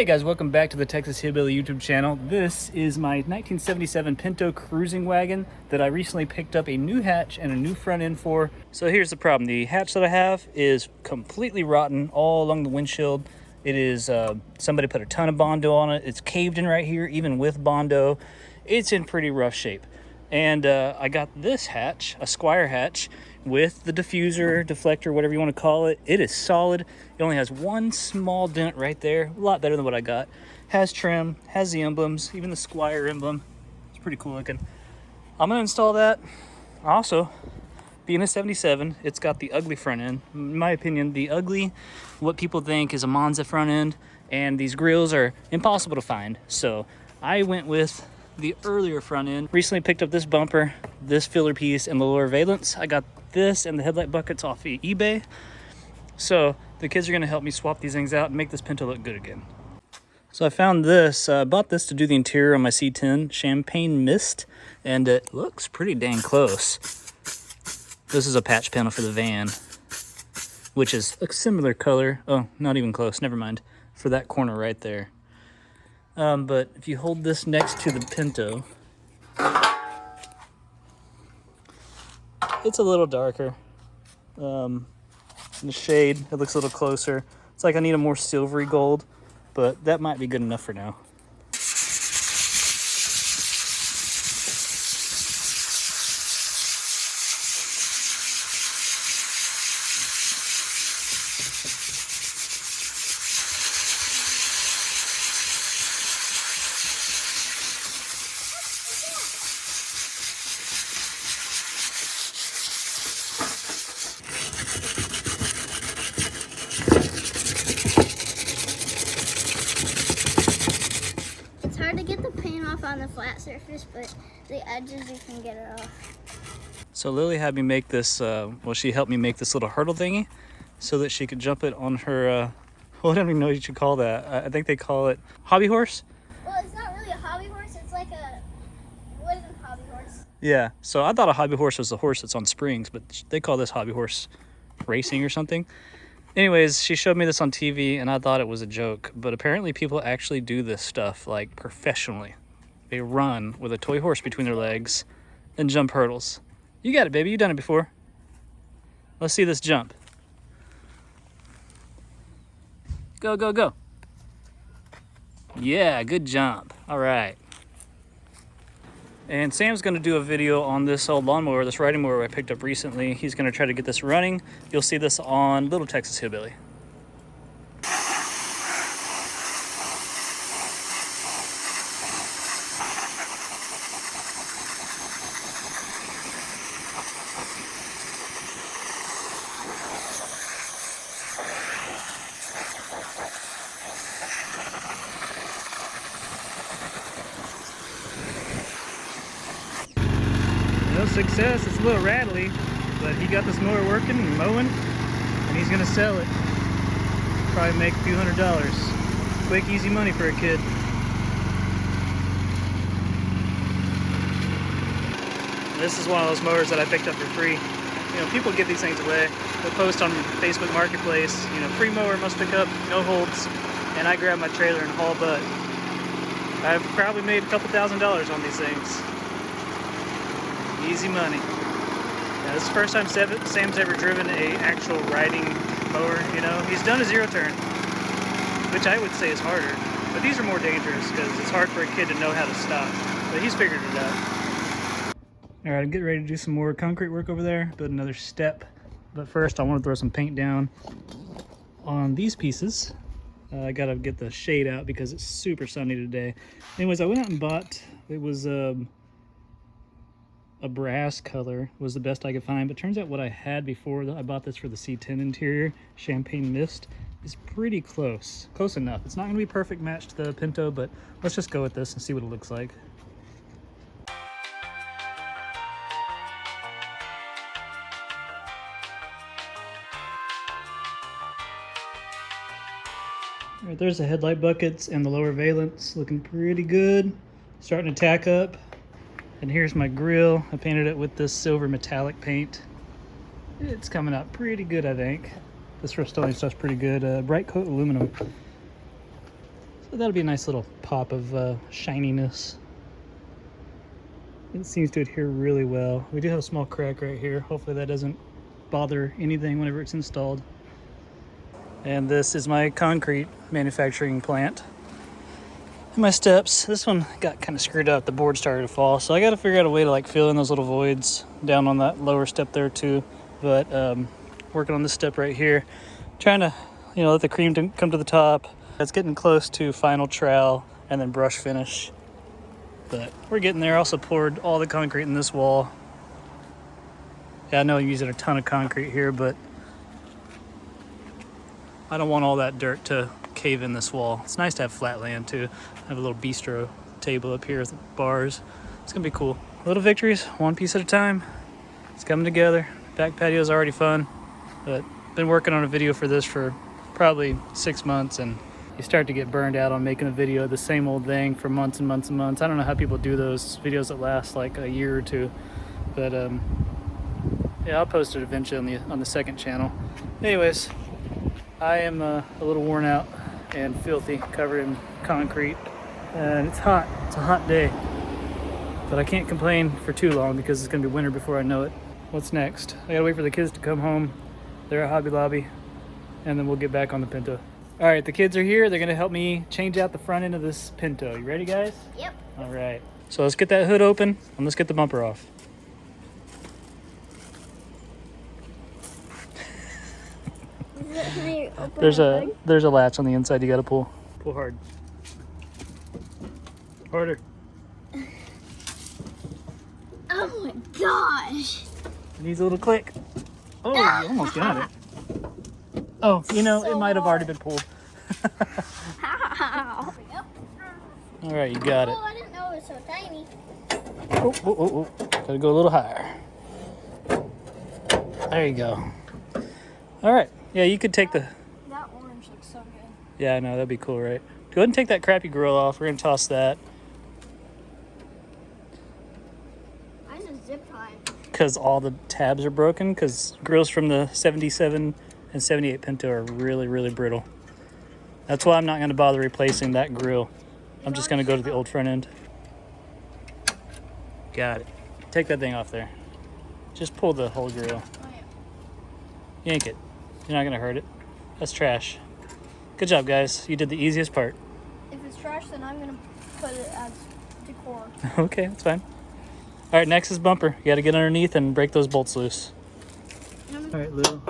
Hey guys, welcome back to the Texas Hillbilly YouTube channel. This is my 1977 Pinto cruising wagon that I recently picked up a new hatch and a new front end for. So here's the problem. The hatch that I have is completely rotten all along the windshield. It is, somebody put a ton of Bondo on it. It's caved in right here, even with Bondo. It's in pretty rough shape. And I got this hatch, a Squire hatch, with the diffuser, deflector, whatever you want to call it. It is solid. It only has one small dent right there. A lot better than what I got. Has trim, has the emblems, even the Squire emblem. It's pretty cool looking. I'm going to install that. Also, being a 77, it's got the ugly front end. In my opinion, the ugly, what people think is a Monza front end, and these grills are impossible to find. So I went with the earlier front end. Recently picked up this bumper, this filler piece, and the lower valence. I got this and the headlight buckets off eBay. So the kids are going to help me swap these things out and make this Pinto look good again. So I found this. I bought this to do the interior on my C10 Champagne Mist, and it looks pretty dang close. This is a patch panel for the van, which is a similar color. Oh, not even close. Never mind. For that corner right there. But if you hold this next to the Pinto, it's a little darker. In the shade, it looks a little closer. It's like I need a more silvery gold, but that might be good enough for now. To get the paint off on the flat surface, but the edges you can get it off. So Lily had me make this, she helped me make this little hurdle thingy so that she could jump it on her, I don't even know what you should call that. I think they call it hobby horse. Well, it's not really a hobby horse, it's like what is a hobby horse? Yeah, so I thought a hobby horse was the horse that's on springs, but they call this hobby horse racing or something. Anyways, she showed me this on TV, and I thought it was a joke. But apparently people actually do this stuff, like, professionally. They run with a toy horse between their legs and jump hurdles. You got it, baby. You've done it before. Let's see this jump. Go, go, go. Yeah, good jump. All right. And Sam's going to do a video on this old lawnmower, this riding mower I picked up recently. He's going to try to get this running. You'll see this on Little Texas Hillbilly. No success. It's a little rattly, but he got this mower working and mowing, and he's gonna sell it. Probably make a few $100s. Quick, easy money for a kid. This is one of those mowers that I picked up for free. You know, people give these things away. They'll post on Facebook Marketplace, you know, free mower, must pick up, no holds, and I grab my trailer and haul butt. I've probably made a couple $1,000s on these things. Easy money. Now, this is the first time Sam's ever driven a actual riding mower, you know. He's done a zero turn, which I would say is harder. But these are more dangerous because it's hard for a kid to know how to stop. But he's figured it out. All right, I'm getting ready to do some more concrete work over there, build another step. But first, I want to throw some paint down on these pieces. I gotta get the shade out because it's super sunny today. Anyways, I went out and bought, it was a brass color was the best I could find, but turns out what I had before I bought this for the C10 interior, Champagne Mist, is pretty close enough. It's not going to be a perfect match to the Pinto, but let's just go with this and see what it looks like. All right, there's the headlight buckets and the lower valence looking pretty good. Starting to tack up. And here's my grill. I painted it with this silver metallic paint. It's coming out pretty good, I think. This Rust-Oleum stuff's pretty good. Bright coat aluminum. So So that'll be a nice little pop of shininess. It seems to adhere really well. We do have a small crack right here. Hopefully that doesn't bother anything whenever it's installed. And this is my concrete manufacturing plant. And my steps. This one got kind of screwed up. The board started to fall. So I got to figure out a way to like fill in those little voids down on that lower step there too. But working on this step right here. Trying to, let the cream come to the top. It's getting close to final trowel and then brush finish. But we're getting there. I also poured all the concrete in this wall. Yeah, I know I'm using a ton of concrete here, but I don't want all that dirt to cave in this wall. It's nice to have flat land too. I have a little bistro table up here with bars. It's gonna be cool. Little victories, one piece at a time. It's coming together. Back patio is already fun, but been working on a video for this for probably 6 months, and you start to get burned out on making a video of the same old thing for months and months and months. I don't know how people do those videos that last like a year or two, but yeah, I'll post it eventually on the second channel. Anyways, I am a little worn out and filthy, covered in concrete, and it's hot. It's a hot day, but I can't complain for too long because it's gonna be winter before I know it. What's next? I gotta wait for the kids to come home. They're at Hobby Lobby, and then we'll get back on the Pinto. All right, the kids are here. They're gonna help me change out the front end of this Pinto. You ready, guys? Yep. All right. So let's get that hood open and let's get the bumper off. There's a latch on the inside you gotta pull. Pull hard. Harder. Oh my gosh. It needs a little click. Oh, you almost got it. Oh, it might have already been pulled. Ow. All right, you got it. Oh, I didn't know it was so tiny. Oh. Gotta go a little higher. There you go. All right. Yeah, you could take the... That orange looks so good. Yeah, I know. That'd be cool, right? Go ahead and take that crappy grill off. We're going to toss that. Mine's a zip tie. Because all the tabs are broken. Because grills from the 77 and 78 Pinto are really, really brittle. That's why I'm not going to bother replacing that grill. I'm just going to go to the old front end. Got it. Take that thing off there. Just pull the whole grill. Oh, yeah. Yank it. You're not going to hurt it. That's trash. Good job, guys. You did the easiest part. If it's trash, then I'm going to put it as decor. Okay, that's fine. All right, next is bumper. You got to get underneath and break those bolts loose. All right, Lou.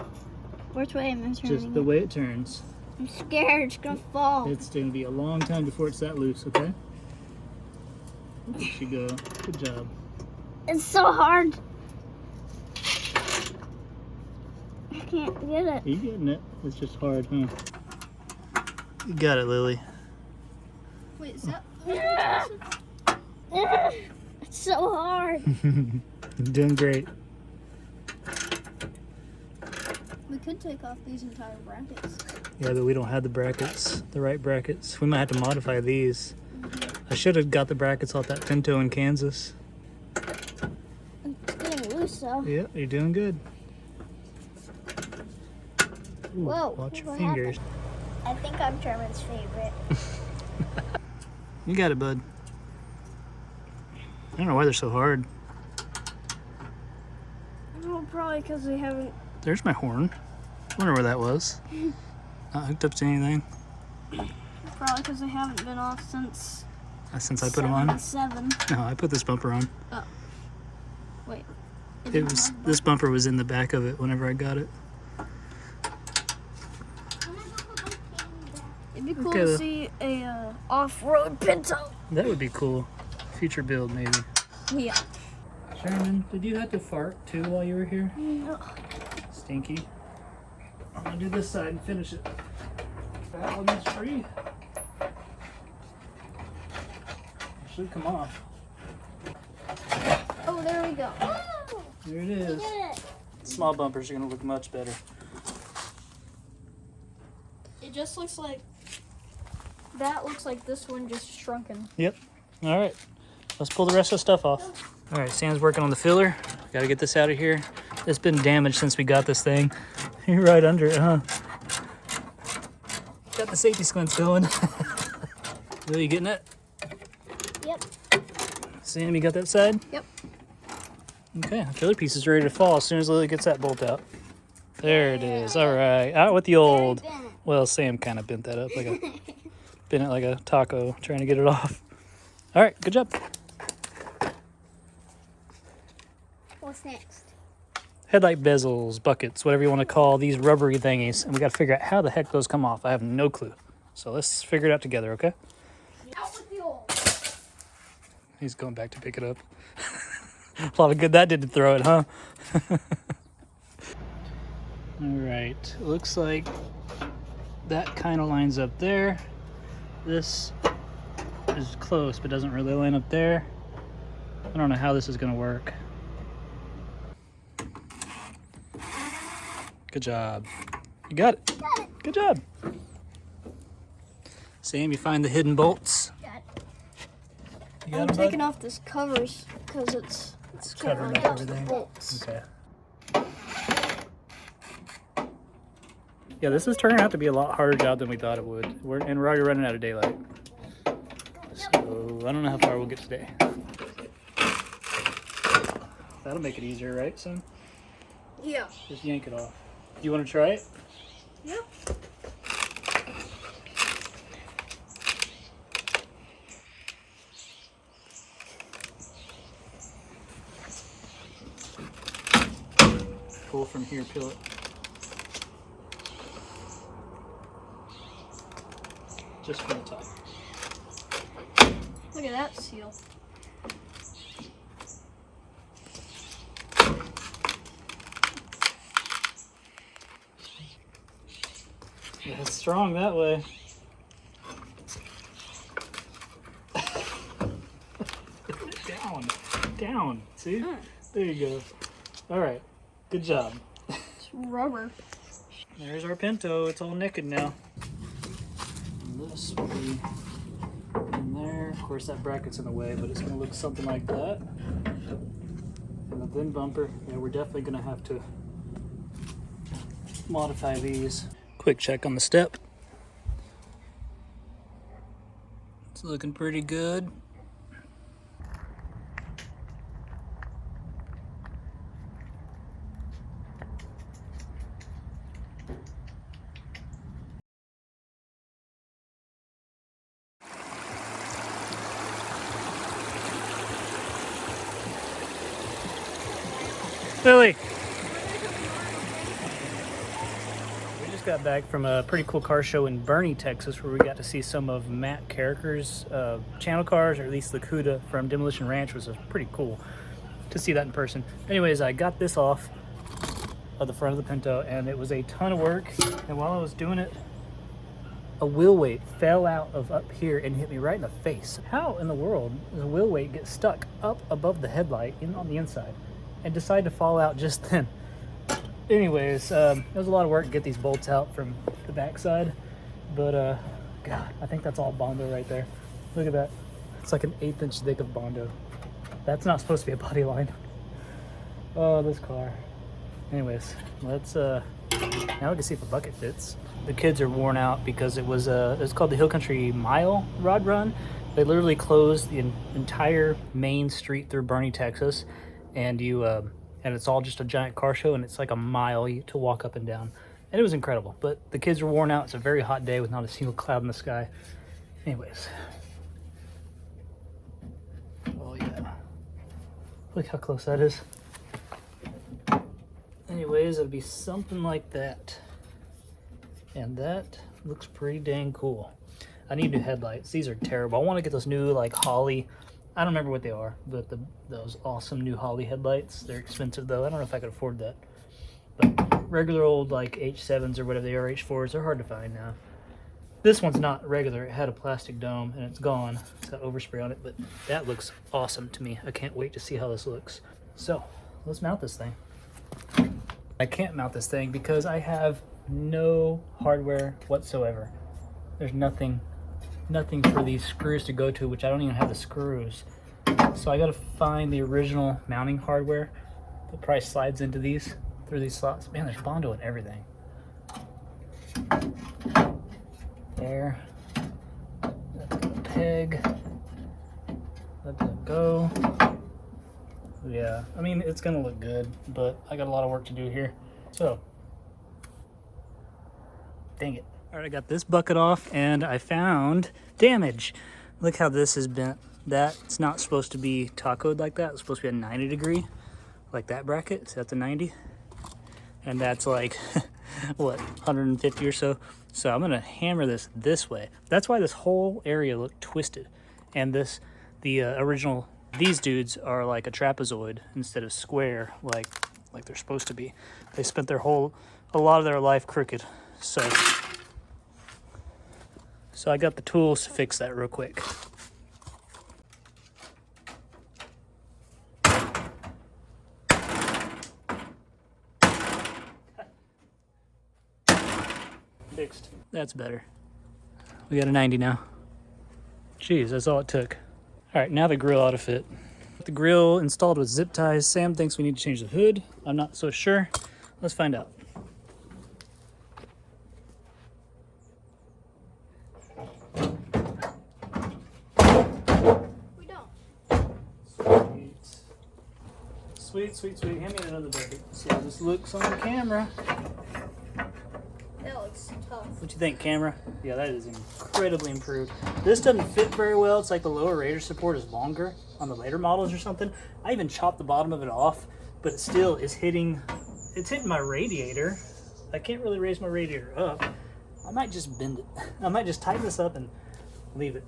Which way am I turning? Just the way it turns. I'm scared it's going to fall. It's going to be a long time before it's that loose, okay? There you go. Good job. It's so hard. I can't get it. You getting it? It's just hard, huh? You got it, Lily. Wait, is that... It's so hard. You're doing great. We could take off these entire brackets. Yeah, but we don't have the brackets, the right brackets. We might have to modify these. I should have got the brackets off that Pinto in Kansas. It's getting loose, though. Yeah, you're doing good. Ooh, Whoa, watch your what fingers. I think I'm Truman's favorite. You got it, bud. I don't know why they're so hard. Oh, probably because we haven't... There's my horn. I wonder where that was. Not hooked up to anything. Probably because they haven't been off since... Since I put them on? 7. No, I put this bumper on. Oh. Wait. This bumper was in the back of it whenever I got it. It'd be cool to see a off-road Pinto. That would be cool. Future build, maybe. Yeah. Sherman, did you have to fart too while you were here? No. Stinky. I'm gonna do this side and finish it. That one is free. It should come off. Oh, there we go. Oh, There it is. we did it. Small bumpers are gonna look much better. It just looks like... That looks like this one just shrunken. Yep. All right. Let's pull the rest of the stuff off. All right, Sam's working on the filler. Got to get this out of here. It's been damaged since we got this thing. You're right under it, huh? Got the safety squints going. Lily, you getting it? Yep. Sam, you got that side? Yep. Okay, the other piece is ready to fall as soon as Lily gets that bolt out. There it is. All right, out with the old. Well, Sam kind of bent that up like a bent it like a taco, trying to get it off. All right, good job. What's next? Headlight bezels, buckets, whatever you want to call these rubbery thingies, and we got to figure out how the heck those come off. I have no clue. So let's figure it out together, okay? Out with the old. He's going back to pick it up. A lot of good that did to throw it, huh? All right, looks like that kind of lines up there. This is close, but doesn't really line up there. I don't know how this is gonna work. Good job. You got it. Good job. Sam, you find the hidden bolts. Got it. You got I'm them, bud? taking off this covers because it's Covering up everything. bolts. Okay. Yeah, this is turning out to be a lot harder job than we thought it would. We're already running out of daylight. So I don't know how far we'll get today. That'll make it easier, right, son? Yeah. Just yank it off. You want to try it? Yep. Pull from here, peel it. Just from the top. Look at that seal. Yeah, it's strong that way. Down, down. See? There you go. All right, good job. It's rubber. There's our Pinto. It's all naked now. And this will be in there. Of course, that bracket's in the way, but it's going to look something like that. And the VIN bumper. Yeah, we're definitely going to have to modify these. Quick check on the step. It's looking pretty good. Lily! We just got back from a pretty cool car show in Bernie, Texas, where we got to see some of Matt Carricker's channel cars, or at least the CUDA from Demolition Ranch, which was pretty cool to see that in person. Anyways, I got this off of the front of the Pinto, and it was a ton of work. And while I was doing it, a wheel weight fell out of up here and hit me right in the face. How in the world does a wheel weight get stuck up above the headlight on the inside and decide to fall out just then? Anyways, it was a lot of work to get these bolts out from the backside, but God, I think that's all Bondo right there. Look at that. It's like an 1/8 inch thick of Bondo. That's not supposed to be a body line. Oh, this car. Anyways, let's now we can see if the bucket fits. The kids are worn out because it's called the Hill Country Mile Rod Run. They literally closed the entire main street through Bernie, Texas, and and it's all just a giant car show, and it's like a mile to walk up and down, and it was incredible. But the kids are worn out. It's a very hot day with not a single cloud in the sky. Anyways, oh yeah, look how close that is. Anyways, it'll be something like that. And that looks pretty dang cool. I need new headlights. These are terrible. I want to get those new like Holley. I don't remember what they are, but those awesome new Holley headlights. They're expensive though. I don't know if I could afford that. But regular old like H7s or whatever they are, H4s, they're hard to find now. This one's not regular. It had a plastic dome and it's gone. It's got overspray on it, but that looks awesome to me. I can't wait to see how this looks. So let's mount this thing. I can't mount this thing because I have no hardware whatsoever. There's nothing for these screws to go to, which I don't even have the screws. So I gotta find the original mounting hardware that probably slides into these, through these slots. Man, there's Bondo and everything. There. That's gonna peg. Let that go. Yeah, I mean, it's gonna look good, but I got a lot of work to do here. So, dang it. All right, I got this bucket off and I found damage. Look how this is bent. That's not supposed to be tacoed like that. It's supposed to be a 90 degree, like that bracket. So that's a 90. And that's like, what, 150 or so. So I'm gonna hammer this way. That's why this whole area looked twisted. And the original, these dudes are like a trapezoid instead of square, like they're supposed to be. They spent a lot of their life crooked. So I got the tools to fix that real quick. Fixed. That's better. We got a 90 now. Jeez, that's all it took. All right, now the grill ought to fit. The grill installed with zip ties. Sam thinks we need to change the hood. I'm not so sure. Let's find out. We don't. Sweet, sweet, sweet. Hand me another bucket. See how this looks on camera. That looks tough. What you think, camera? Yeah, that is incredibly improved. This doesn't fit very well. It's like the lower radiator support is longer on the later models or something. I even chopped the bottom of it off, but it still is hitting my radiator. I can't really raise my radiator up. I might just bend it. I might just tighten this up and leave it.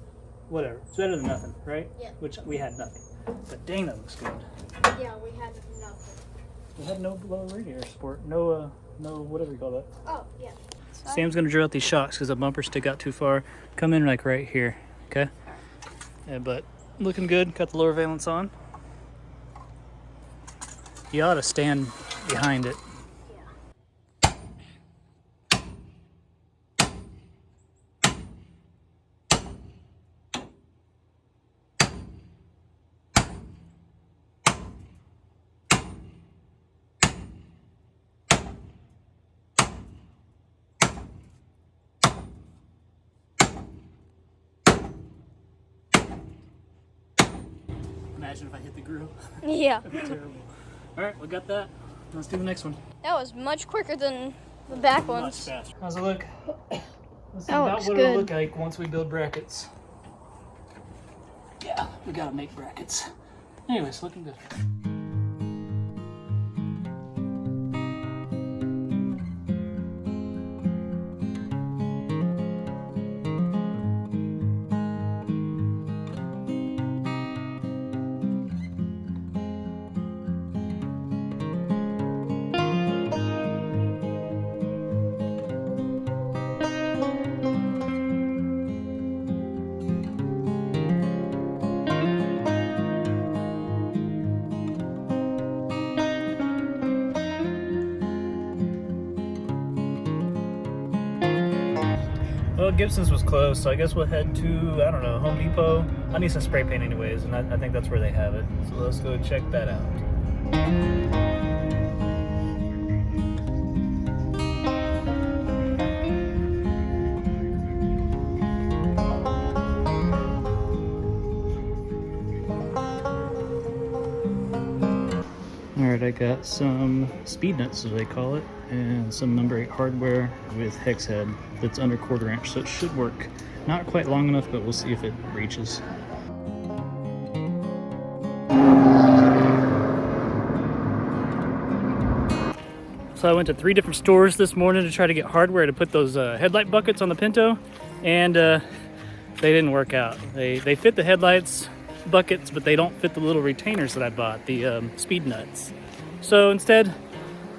Whatever. It's better than nothing, right? Yeah. Which we had nothing. But dang, that looks good. Yeah, we had nothing. We had no lower radiator support. No whatever you call that. Oh, yeah. Sam's gonna drill out these shocks because the bumpers stick out too far. Come in like right here, okay? Yeah, but looking good. Got the lower valence on. You ought to stand behind it. Imagine if I hit the grill. Yeah. That'd be terrible. All right, we got that. Let's do the next one. That was much quicker than the back Much ones. faster. How's it look? This is That about looks what good. it'll look like once we build brackets. Yeah, we gotta make brackets. Anyways, looking good. Well, Gibson's was closed, so I guess we'll head to, I don't know, Home Depot. I need some spray paint anyways, and I think that's where they have it. So let's go check that out. Alright, I got some speed nuts, as they call it, and some number 8 hardware with hex head that's under 1/4 inch, so it should work. Not quite long enough, but we'll see if it reaches. So I went to 3 different stores this morning to try to get hardware to put those headlight buckets on the Pinto, and they didn't work out. They fit the headlights buckets, but they don't fit the little retainers that I bought, the speed nuts. So instead,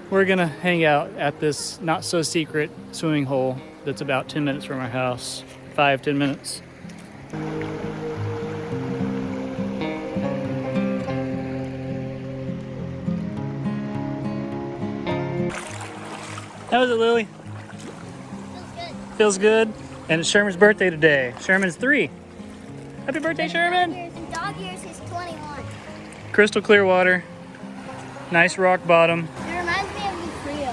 we're gonna hang out at this not so secret swimming hole that's about 10 minutes from our house, 5-10 minutes. How is it, Lily? Feels good. Feels good. And it's Sherman's birthday today. Sherman's 3. Happy birthday, Sherman! In dog years, he's 21. Crystal clear water. Nice rock bottom. It reminds me of the Frio.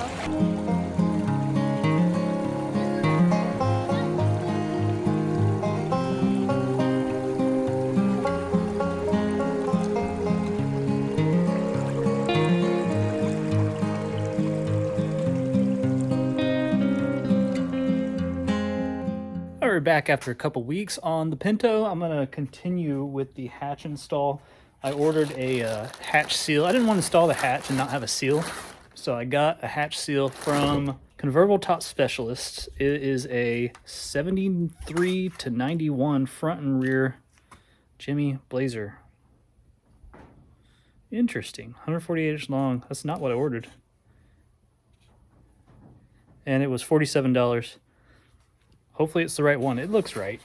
back after a couple weeks on the Pinto. I'm going to continue with the hatch install. I ordered a hatch seal. I didn't want to install the hatch and not have a seal, so I got a hatch seal from Convertible Top Specialists. It is a 73 to 91 front and rear Jimmy Blazer. Interesting. 148 inch long. That's not what I ordered. And it was $47. Hopefully it's the right one. It looks right.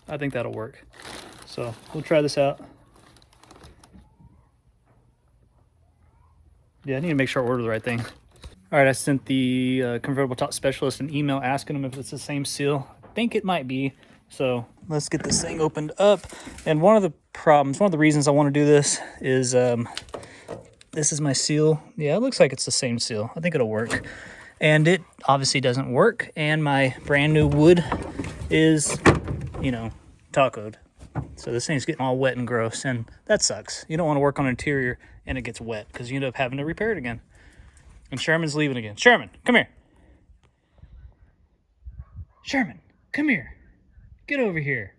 I think that'll work. So we'll try this out. Yeah, I need to make sure I order the right thing. All right, I sent the Convertible Top Specialist an email asking them if it's the same seal. I think it might be. So let's get this thing opened up. And one of the reasons I want to do this is this is my seal. Yeah, it looks like it's the same seal. I think it'll work. And it obviously doesn't work. And my brand new wood is, you know, tacoed. So this thing's getting all wet and gross, and that sucks. You don't want to work on an interior and it gets wet because you end up having to repair it again. And Sherman's leaving again. Sherman, come here. Sherman, come here. Get over here.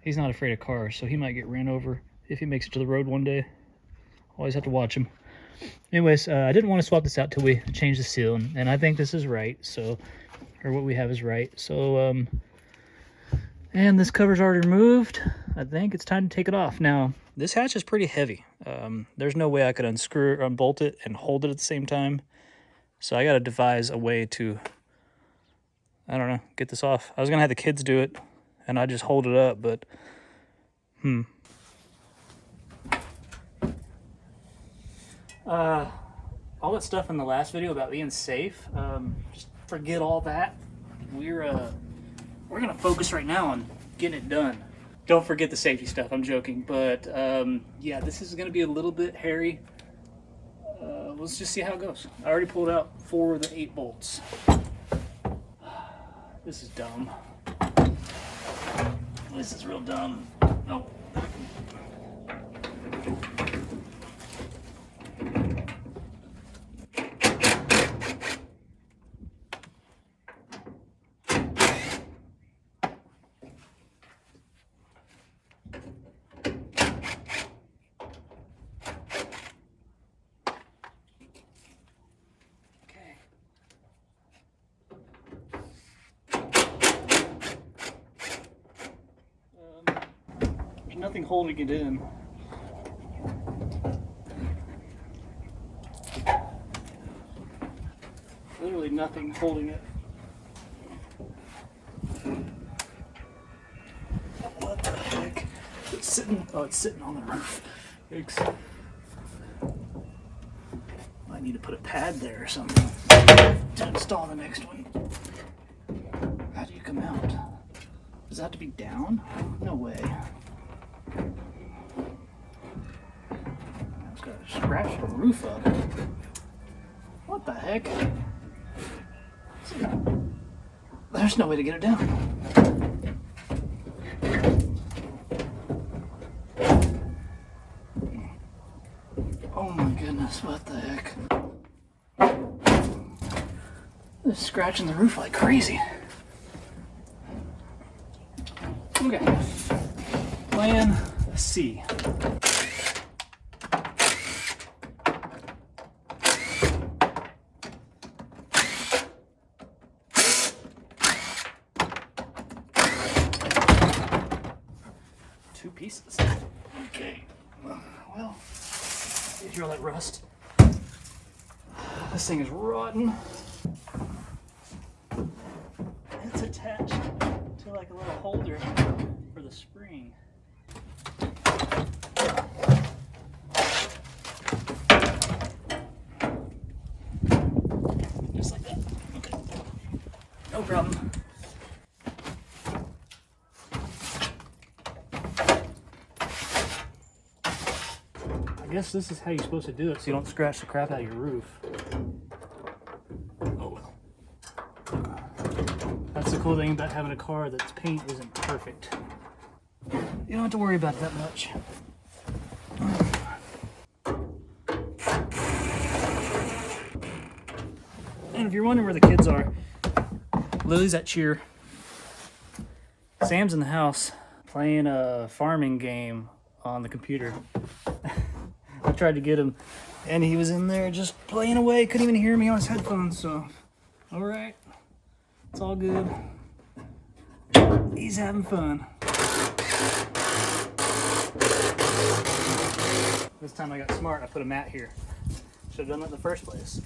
He's not afraid of cars, so he might get ran over if he makes it to the road one day. Always have to watch him. Anyways, I didn't want to swap this out till we change the seal, and I think this is right. So, or what we have is right. So, and this cover's already removed. I think it's time to take it off. Now, this hatch is pretty heavy. There's no way I could unscrew or unbolt it and hold it at the same time. So I got to devise a way to, I don't know, get this off. I was going to have the kids do it, and I just hold it up, but, all that stuff in the last video about being safe, just forget all that. We're going to focus right now on getting it done. Don't forget the safety stuff, I'm joking, but yeah, this is going to be a little bit hairy. Let's just see how it goes. I already pulled out 4 of the 8 bolts. This is dumb. This is real dumb. Oh. There's nothing holding it in. Literally nothing holding it. What the heck? It's sitting on the roof. Yikes. I need to put a pad there or something to install the next one. How do you come out? Does that have to be down? No way. It's got to scratch the roof up. What the heck? There's no way to get it down. Oh my goodness, what the heck? It's scratching the roof like crazy. Okay. Plan C. Two pieces. Okay. Well, you hear all that rust? This thing is rotten. It's attached to like a little holder for the spring. Just like that. Okay. No problem. I guess this is how you're supposed to do it so you don't scratch the crap out of your roof. Oh well. That's the cool thing about having a car that's paint isn't perfect. You don't have to worry about it that much. And if you're wondering where the kids are, Lily's at cheer. Sam's in the house playing a farming game on the computer. I tried to get him, and he was in there just playing away. Couldn't even hear me on his headphones, so all right. It's all good. He's having fun. This time I got smart. I put a mat here. Should have done that in the first place.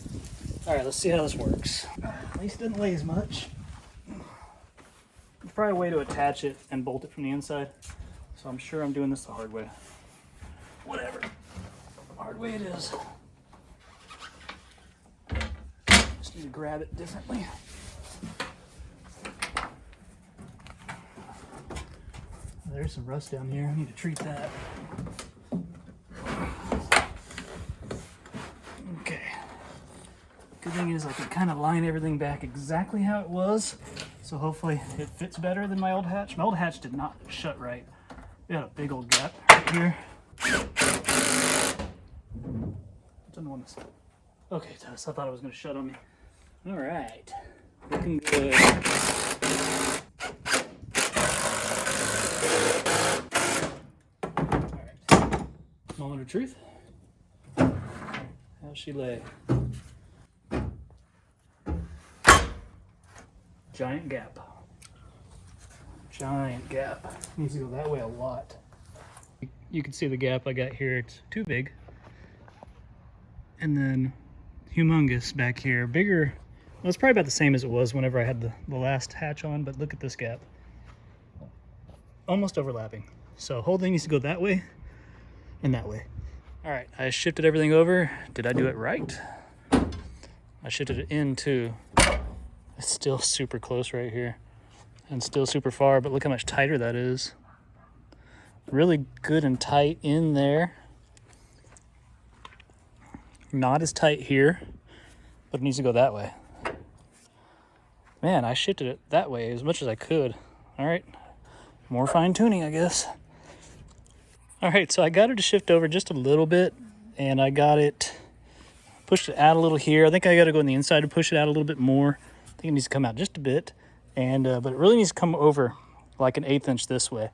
All right, let's see how this works. At least it doesn't weigh as much. There's probably a way to attach it and bolt it from the inside. So I'm sure I'm doing this the hard way. Whatever. Hard way it is. Just need to grab it differently. There's some rust down here. I need to treat that. Okay. Good thing is I can kind of line everything back exactly how it was. So hopefully it fits better than my old hatch. My old hatch did not shut right. We had a big old gap right here. Okay, Tess, I thought it was going to shut on me. All right. Looking good. Moment of truth. How's she lay? Giant gap. Giant gap. Needs to go that way a lot. You can see the gap I got here. It's too big. And then humongous back here. Bigger. Well, it's probably about the same as it was whenever I had the last hatch on, but look at this gap. Almost overlapping. So whole thing needs to go that way and that way. All right, I shifted everything over. Did I do it right? I shifted it in too. It's still super close right here and still super far, but look how much tighter that is. Really good and tight in there. Not as tight here, but it needs to go that way. Man, I shifted it that way as much as I could. All right, more fine tuning, I guess. All right, so I got it to shift over just a little bit, and I got it, pushed it out a little here. I think I got to go on the inside to push it out a little bit more. I think it needs to come out just a bit, and but it really needs to come over like an 1/8 inch this way.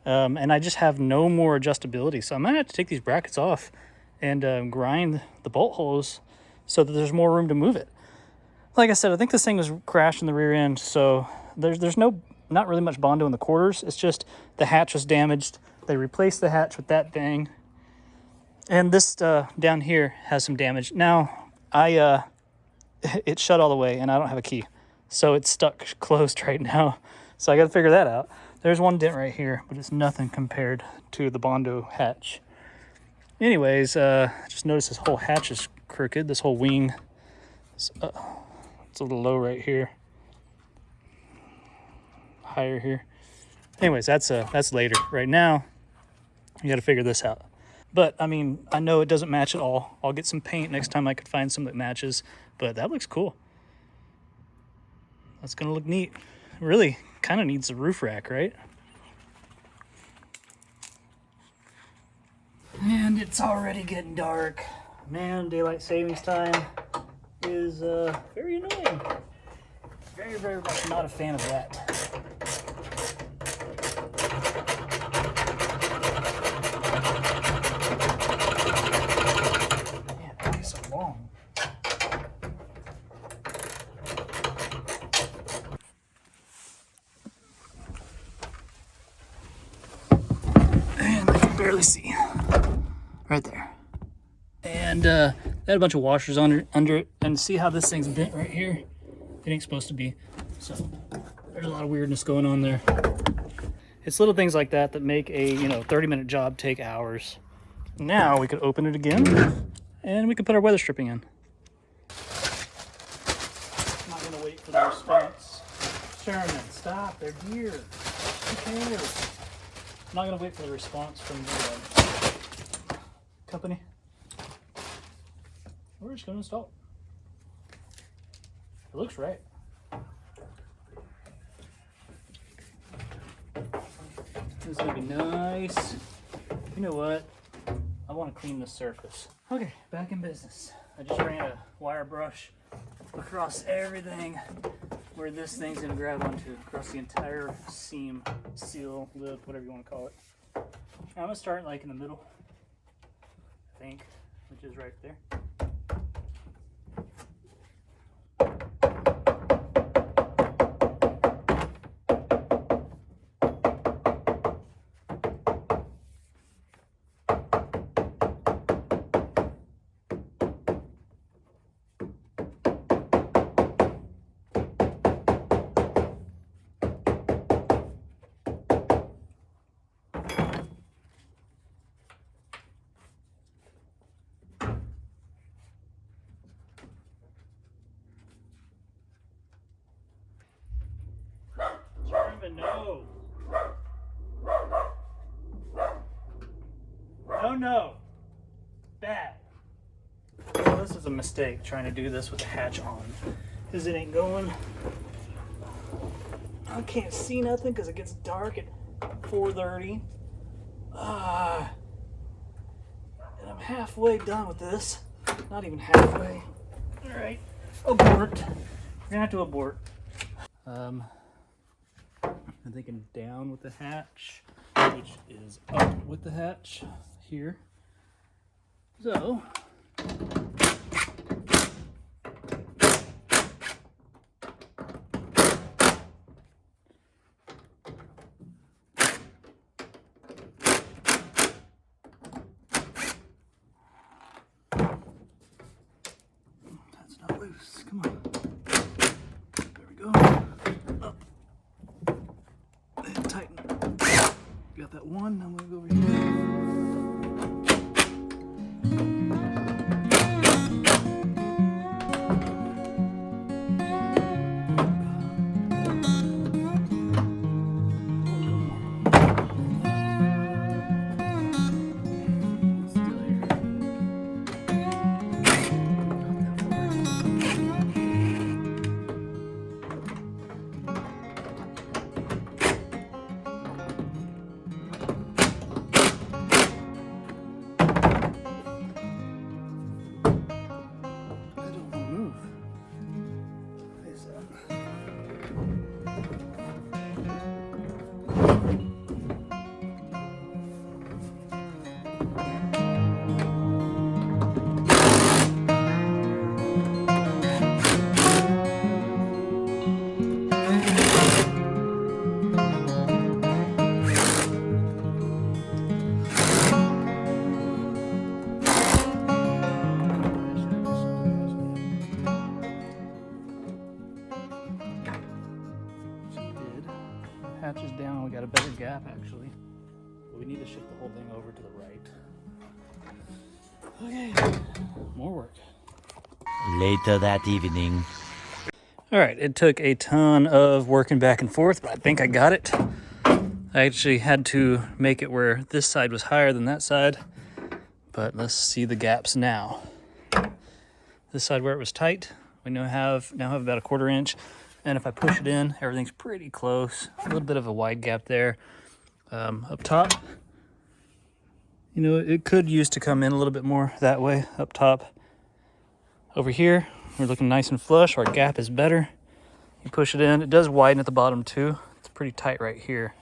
And I just have no more adjustability, so I'm gonna have to take these brackets off and grind the bolt holes so that there's more room to move it. Like I said, I think this thing was crashed in the rear end, so there's not really much Bondo in the quarters. It's just the hatch was damaged. They replaced the hatch with that thing. And this down here has some damage. Now, it shut all the way, and I don't have a key. So it's stuck closed right now. So I got to figure that out. There's one dent right here, but it's nothing compared to the Bondo hatch. Anyways, just notice this whole hatch is crooked. This whole wing, it's a little low right here. Higher here. Anyways, that's later. Right now, you got to figure this out. But I mean, I know it doesn't match at all. I'll get some paint next time I could find some that matches. But that looks cool. That's gonna look neat. Really, kind of needs a roof rack, right? And it's already getting dark. Man, daylight savings time is very annoying. Very, very much not a fan of that. Man, that is so long. And I can barely see. Right there. And they had a bunch of washers under it, and see how this thing's bent right here? It ain't supposed to be. So there's a lot of weirdness going on there. It's little things like that that make a 30-minute job take hours. Now we could open it again, and we could put our weather stripping in. I'm not gonna wait for the response. Sherman, stop, they're deer. Who cares? I'm not gonna wait for the response from the company. We're just gonna install it. It looks right. This is gonna be nice. You know what? I want to clean the surface. Okay, back in business. I just ran a wire brush across everything. where this thing's gonna grab onto across the entire seam, seal, lip, whatever you want to call it. I'm gonna start like in the middle, I think, which is right there. No. Oh no. Bad. Well, this is a mistake trying to do this with the hatch on, because it ain't going. I can't see nothing because it gets dark at 4:30. And I'm halfway done with this. Not even halfway. All right. Abort. We're gonna have to abort. I'm thinking down with the hatch, which is up with the hatch here. So, that's not loose. Come on. There we go. Up. And tighten. Got that one. I'm gonna go over here. Hatch is down, we got a better gap actually. But we need to shift the whole thing over to the right. Okay, more work. Later that evening. All right, it took a ton of working back and forth, but I think I got it. I actually had to make it where this side was higher than that side, but let's see the gaps now. This side where it was tight, we now have about a 1/4 inch. And if I push it in, everything's pretty close. A little bit of a wide gap there. Up top, you know, it could use to come in a little bit more that way, up top. Over here, we're looking nice and flush. Our gap is better. You push it in. It does widen at the bottom too. It's pretty tight right here.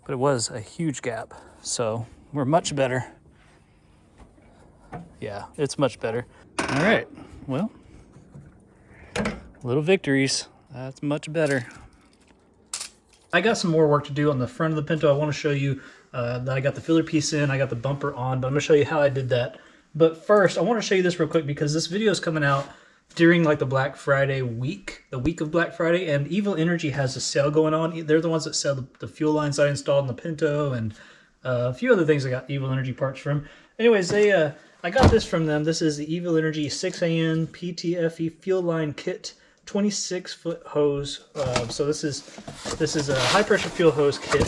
But it was a huge gap. So we're much better. Yeah, it's much better. All right, well, little victories. That's much better. I got some more work to do on the front of the Pinto. I want to show you that I got the filler piece in, I got the bumper on, but I'm going to show you how I did that. But first, I want to show you this real quick because this video is coming out during like the Black Friday week, the week of Black Friday, and Evil Energy has a sale going on. They're the ones that sell the fuel lines I installed in the Pinto and a few other things I got Evil Energy parts from. Anyways, I got this from them. This is the Evil Energy 6AN PTFE fuel line kit. 26-foot hose. So this is a high pressure fuel hose kit,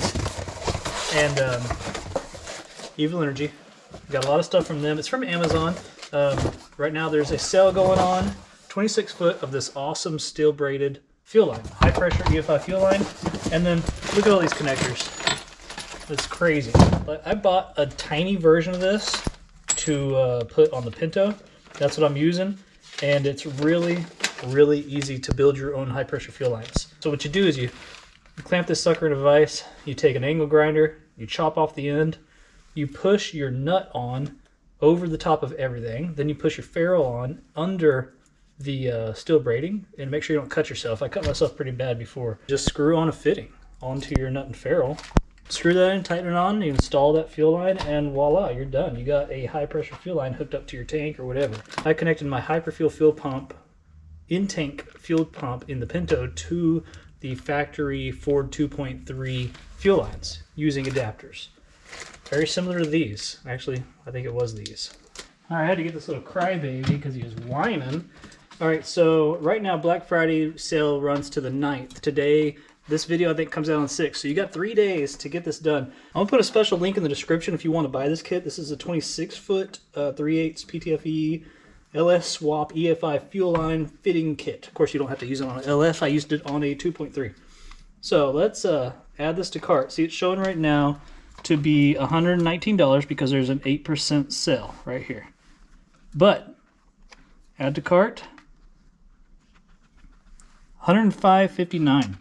and Evil Energy. Got a lot of stuff from them. It's from Amazon. Right now there's a sale going on. 26-foot of this awesome steel braided fuel line, high pressure EFI fuel line, and then look at all these connectors. It's crazy. But I bought a tiny version of this to put on the Pinto. That's what I'm using, and it's really really easy to build your own high pressure fuel lines. So what you do is you clamp this sucker in a vise, you take an angle grinder, you chop off the end, you push your nut on over the top of everything, then you push your ferrule on under the steel braiding, and make sure you don't cut yourself. I cut myself pretty bad before. Just screw on a fitting onto your nut and ferrule. Screw that in, tighten it on, you install that fuel line, and voila, you're done. You got a high pressure fuel line hooked up to your tank or whatever. I connected my Hyperfuel fuel pump, in-tank fuel pump in the Pinto to the factory Ford 2.3 fuel lines using adapters. Very similar to these. Actually, I think it was these. All right, I had to get this little crybaby because he was whining. All right, so right now Black Friday sale runs to the 9th. Today, this video I think comes out on 6th, so you got 3 days to get this done. I'm gonna put a special link in the description if you want to buy this kit. This is a 26-foot 3/8 PTFE LS Swap EFI fuel line fitting kit. Of course, you don't have to use it on an LS. I used it on a 2.3. So let's add this to cart. See, it's showing right now to be $119 because there's an 8% sale right here. But add to cart, $105.59.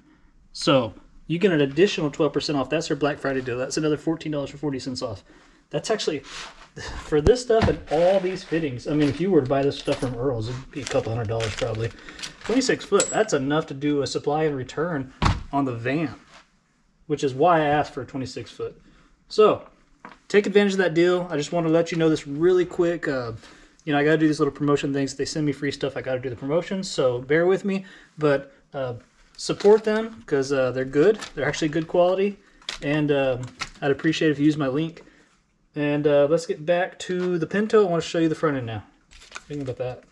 So you get an additional 12% off. That's their Black Friday deal. That's another $14.40 off. That's actually, for this stuff and all these fittings, I mean, if you were to buy this stuff from Earl's, it'd be a couple $100 probably. 26 foot, that's enough to do a supply and return on the van, which is why I asked for a 26 foot. So take advantage of that deal. I just want to let you know this really quick. You know, I got to do these little promotion things. They send me free stuff. I got to do the promotions, so bear with me. But support them because they're good. They're actually good quality, and I'd appreciate if you use my link. And let's get back to the Pinto. I want to show you the front end now. Think about that.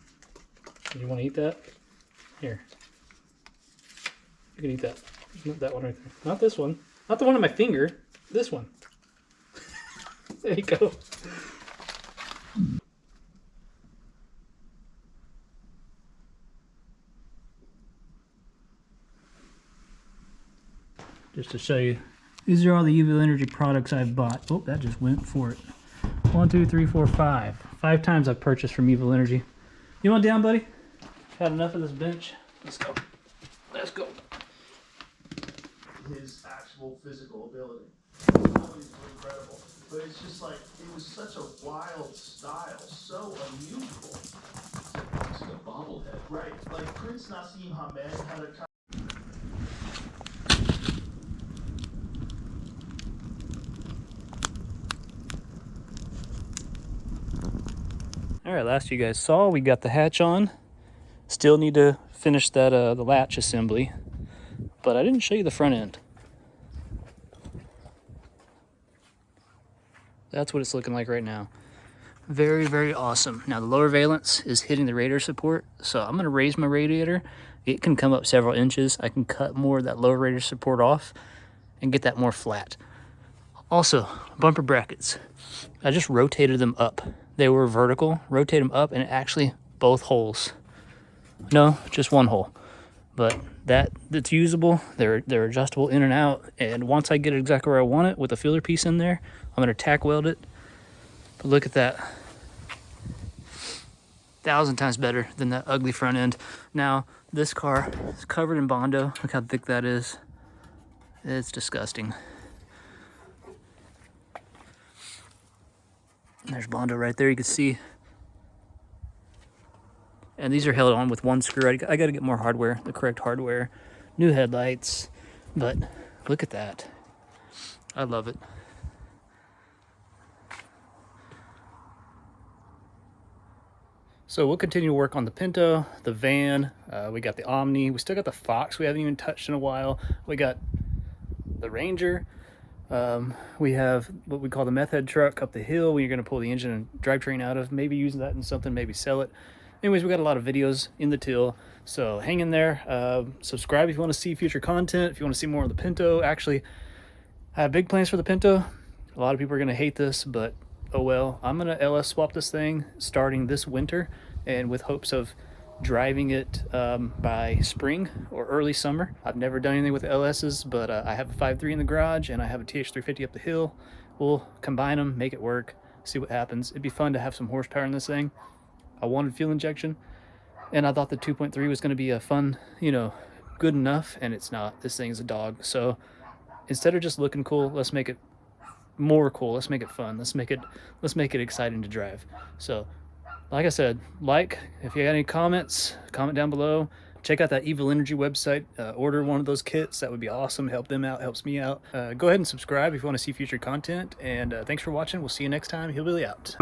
You want to eat that? Here. You can eat that. Not that one right there. Not this one. Not the one on my finger. This one. There you go. Just to show you, these are all the Hillbilly Energy products I've bought. Oh, that just went for it. 1, 2, 3, 4, 5. 5 times I've purchased from Hillbilly Energy. You want down, buddy? Had enough of this bench. Let's go. Let's go. His actual physical ability. Always incredible. But it's just like, it was such a wild style, so unusual. It's like a bobblehead. Right. Like Prince Nassim Hamed had a All right, last you guys saw, we got the hatch on. Still need to finish that the latch assembly, but I didn't show you the front end. That's what it's looking like right now. Very, very awesome. Now the lower valence is hitting the radiator support, so I'm gonna raise my radiator. It can come up several inches. I can cut more of that lower radiator support off and get that more flat. Also, bumper brackets. I just rotated them up. They were vertical, rotate them up, and actually both holes. No, just one hole. But that's usable. They're adjustable in and out. And once I get it exactly where I want it with a filler piece in there, I'm gonna tack weld it. But look at that. 1,000 times better than that ugly front end. Now, this car is covered in Bondo. Look how thick that is. It's disgusting. There's Bondo right there, you can see. And these are held on with one screw. I got to get more hardware, the correct hardware. New headlights, but look at that. I love it. So we'll continue to work on the Pinto, the van. We got the Omni. We still got the Fox we haven't even touched in a while. We got the Ranger. We have what we call the meth head truck up the hill where you're going to pull the engine and drivetrain out of, maybe use that in something, maybe sell it. Anyways, we got a lot of videos in the till, so hang in there. Subscribe if you want to see future content, if you want to see more of the Pinto. Actually, I have big plans for the Pinto. A lot of people are going to hate this, but oh well. I'm going to LS swap this thing starting this winter, and with hopes of driving it by spring or early summer. I've never done anything with LS's, but I have a 5.3 in the garage and I have a TH350 up the hill. We'll combine them, make it work, see what happens. It'd be fun to have some horsepower in this thing. I wanted fuel injection. and I thought the 2.3 was going to be a fun, you know, good enough, and it's not. This thing's a dog. So instead of just looking cool, let's make it more cool. Let's make it fun. Let's make it exciting to drive. So like I said, if you got any comments, comment down below. Check out that Evil Energy website. Order one of those kits. That would be awesome. Help them out. Helps me out. Go ahead and subscribe if you want to see future content. And thanks for watching. We'll see you next time. Hillbilly out.